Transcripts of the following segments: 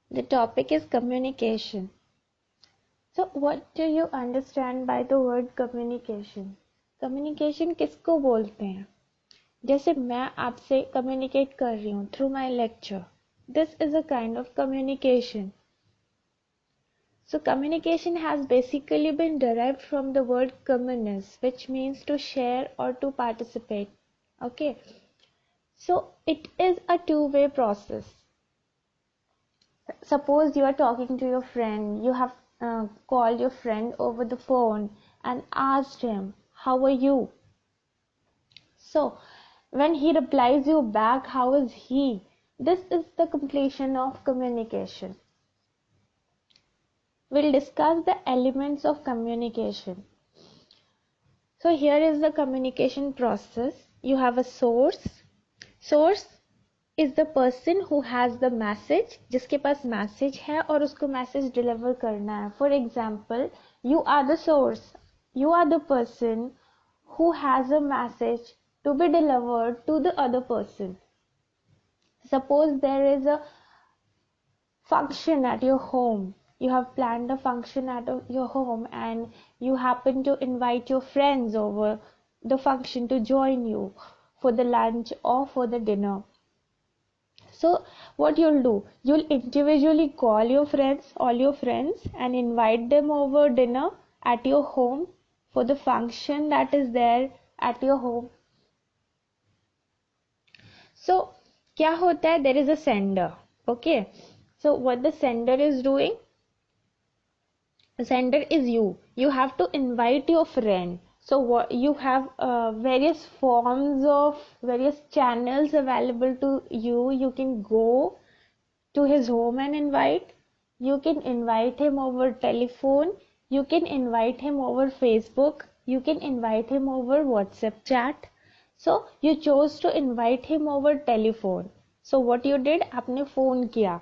The topic is communication. So what do you understand by the word communication? Communication किसको बोलते हैं? जैसे मैं आपसे communicate कर रही हूँ through my lecture. This is a kind of communication. So communication has basically been derived from the word communis, which means to share or to participate. Okay. So it is a two-way process. Suppose you are talking to your friend, you have called your friend over the phone and asked him, how are you? So when he replies you back, how is he? This is the completion of communication. We'll discuss the elements of communication. So here is the communication process. You have a source. Source is the person who has the message, जिसके पास message है और उसको message deliver करना है. For example, you are the source. You are the person who has a message to be delivered to the other person. Suppose there is a function at your home. You have planned a function at your home and you happen to invite your friends over the function to join you for the lunch or for the dinner. So what you'll do, you'll individually call your friends, all your friends, and invite them over dinner at your home for the function that is there at your home. So क्या होता है? There is a sender. Okay. So what the sender is doing? The sender is you. You have to invite your friend. So what you have various forms of various channels available to you. You can go to his home and invite. You can invite him over telephone. You can invite him over Facebook. You can invite him over WhatsApp chat. So you chose to invite him over telephone. So what you did? आपने phone किया.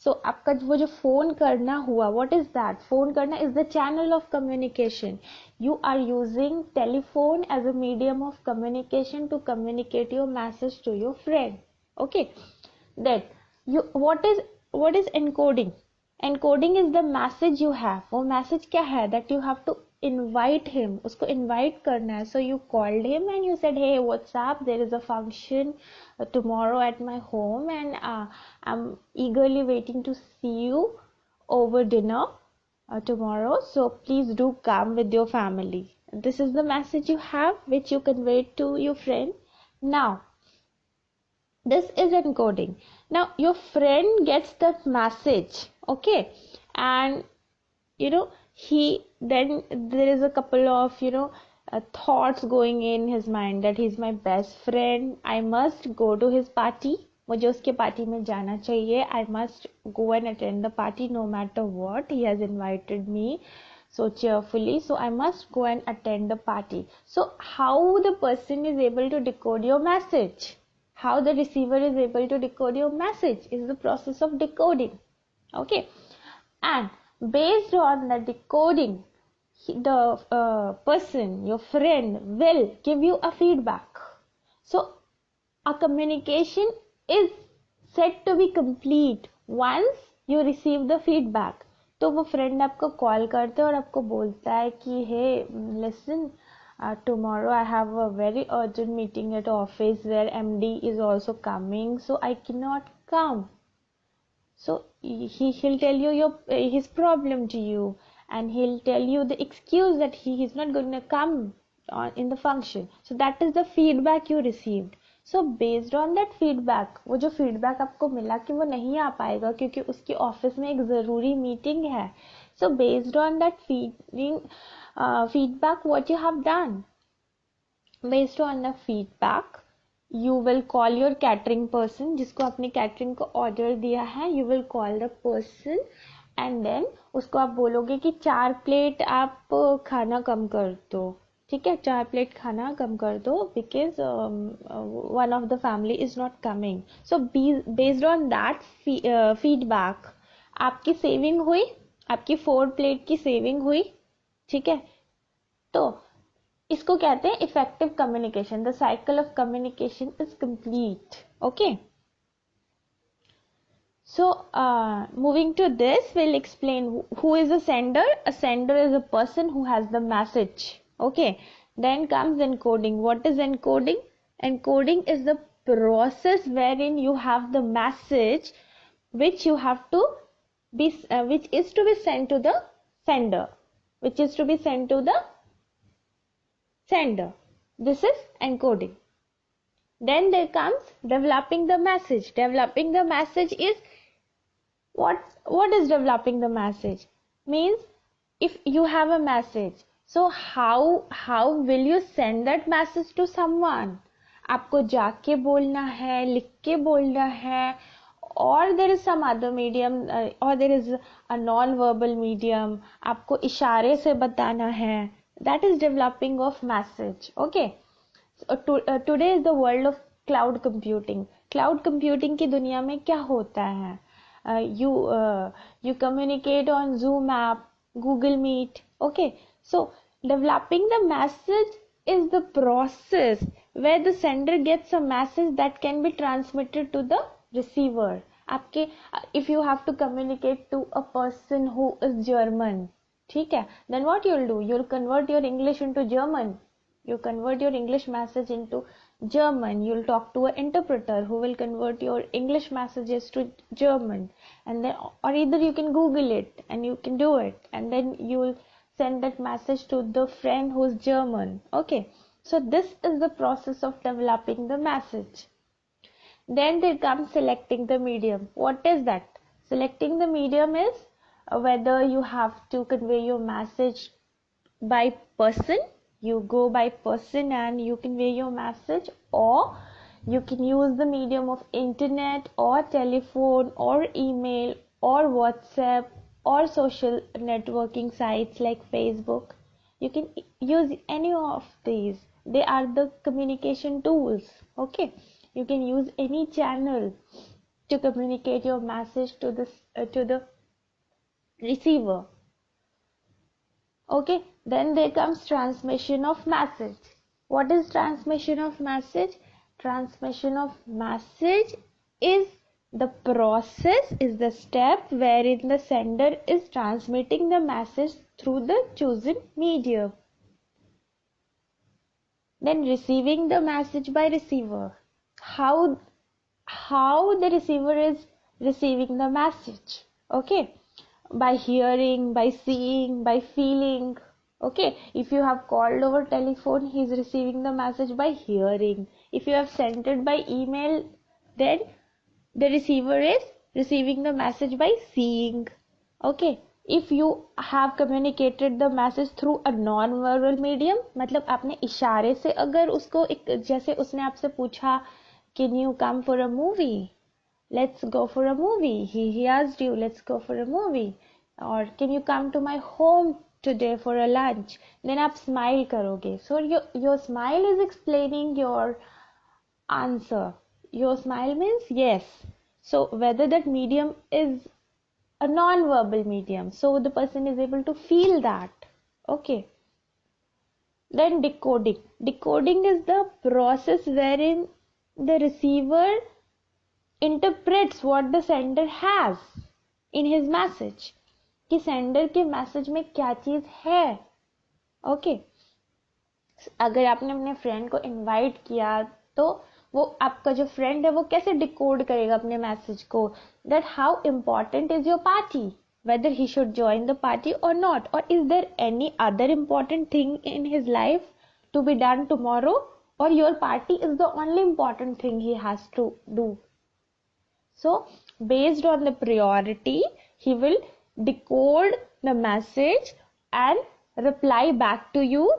So आपका वो जो phone करना हुआ, what is that? Phone करना is the channel of communication. You are using telephone as a medium of communication to communicate your message to your friend. Okay. Then what is encoding? Encoding is the message you have. वो message क्या है? That you have to invite him. उसको invite करना है. So you called him and you said, hey, what's up? There is a function tomorrow at my home and I'm eagerly waiting to see you over dinner tomorrow. So please do come with your family. This is the message you have, which you convey to your friend. Now, this is encoding. Now your friend gets that message, okay, and then there is a couple of thoughts going in his mind that he's my best friend, I must go to his party, मुझे उसके party में जाना चाहिए, I must go and attend the party no matter what, he has invited me so cheerfully, so I must go and attend the party. So how the person is able to decode your message? How the receiver is able to decode your message is the process of decoding. Okay. And based on the decoding, the person, your friend, will give you a feedback. So a communication is said to be complete once you receive the feedback. तो वो friend आपको call करते और आपको बोलता है कि hey, listen, tomorrow I have a very urgent meeting at office where MD is also coming, so I cannot come. So he'll tell you his problem to you, and he'll tell you the excuse that he is not going to come in the function. So that is the feedback you received. So based on that feedback, वो जो feedback आपको मिला कि वो नहीं आ पाएगा क्योंकि उसकी ऑफिस में एक ज़रूरी मीटिंग है. So based on that feedback, what you have done? Based on the feedback, you will call your catering person, जिसको आपने catering को order दिया है. You will call the person and then उसको आप बोलोगे कि 4 प्लेट आप खाना कम कर दो. ठीक है, 4 प्लेट खाना कम कर दो because one of the family is not coming. So based on that feedback, आपकी saving हुई, आपकी 4 प्लेट की saving हुई. ठीक है, तो इसको कहते हैं effective communication. The cycle of communication is complete. Okay. So, moving to this, we'll explain who is a sender. A sender is a person who has the message. Okay. Then comes encoding. What is encoding? Encoding is the process wherein you have the message which you have to be, which is to be sent to the sender. Which is to be sent to the sender. This is encoding. Then there comes developing the message. Developing the message is what is developing the message? Means if you have a message, so how will you send that message to someone? आपको जाके बोलना है, लिख के बोलना है, or there is some other medium, or there is a non-verbal medium, आपको इशारे से बताना है. That is developing of message. Okay. So, today is the world of cloud computing. Cloud computing की दुनिया में क्या होता है? You communicate on Zoom app, Google Meet. Okay, so developing the message is the process where the sender gets a message that can be transmitted to the receiver. आपके if you have to communicate to a person who is German, ठीक है, then what you'll do? You'll convert your English into German. You convert your English message into German. You'll talk to an interpreter who will convert your English messages to German, and then, or either you can Google it and you can do it, and then you will send that message to the friend who's German. Okay, so this is the process of developing the message. Then there comes selecting the medium. What is that? Selecting the medium is whether you have to convey your message by person. You go by person and you convey your message, or you can use the medium of internet or telephone or email or WhatsApp or social networking sites like Facebook. You can use any of these. They are the communication tools. Okay, you can use any channel to communicate your message to the receiver. Okay, then there comes transmission of message. What is transmission of message? Transmission of message is the process, is the step wherein the sender is transmitting the message through the chosen medium. Then receiving the message by receiver. How the receiver is receiving the message? Okay, by hearing, by seeing, by feeling. Okay, if you have called over telephone, he is receiving the message by hearing. If you have sent it by email, then the receiver is receiving the message by seeing. Okay, if you have communicated the message through a non-verbal medium, मतलब आपने इशारे से अगर उसको जैसे उसने आपसे पूछा, can you come for a movie? Let's go for a movie. He asked you, let's go for a movie. Or can you come to my home today for a lunch? Then आप smile करोगे. So your smile is explaining your answer. Your smile means yes. So whether that medium is a non-verbal medium, so the person is able to feel that. Okay. Then decoding. Decoding is the process wherein the receiver interprets what the sender has in his message, कि sender के message में क्या चीज है. Okay, अगर आपने अपने friend को इनवाइट किया तो वो आपका जो फ्रेंड है वो कैसे डिकोड करेगा अपने मैसेज को, that how important is your party, whether he should join the party or not, or is there any other important thing in his life to be done tomorrow, or your party is the only important thing he has to do. So based on the priority, he will decode the message and reply back to you.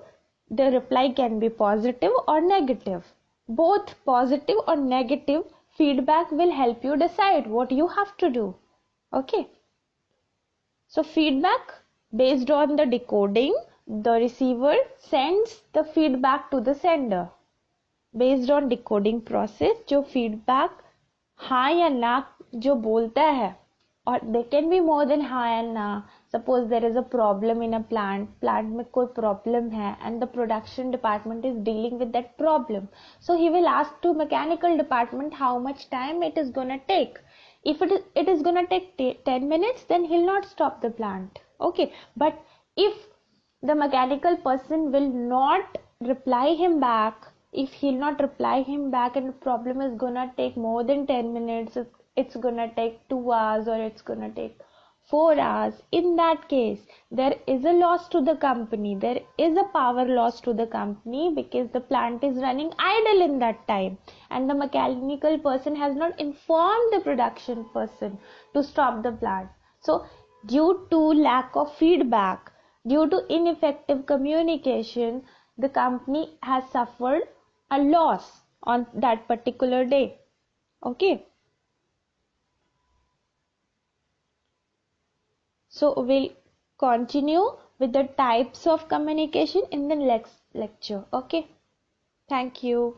The reply can be positive or negative. Both positive or negative feedback will help you decide what you have to do. Okay. So feedback based on the decoding, the receiver sends the feedback to the sender. Based on decoding process, जो feedback हाँ या ना जो बोलता है, और they can be more than हाँ या ना. Suppose there is a problem in a plant में कोई problem है and the production department is dealing with that problem. So he will ask to mechanical department how much time it is gonna take. If it is gonna take 10 minutes, then he'll not stop the plant. Okay, but if the mechanical person will not reply him back, if he'll not reply him back and the problem is gonna take more than 10 minutes, it's gonna take 2 hours or it's gonna take 4 hours, in that case there is a loss to the company, there is a power loss to the company, because the plant is running idle in that time and the mechanical person has not informed the production person to stop the plant. So due to lack of feedback, due to ineffective communication, the company has suffered a loss on that particular day. Okay, so we'll continue with the types of communication in the next lecture. Okay, thank you.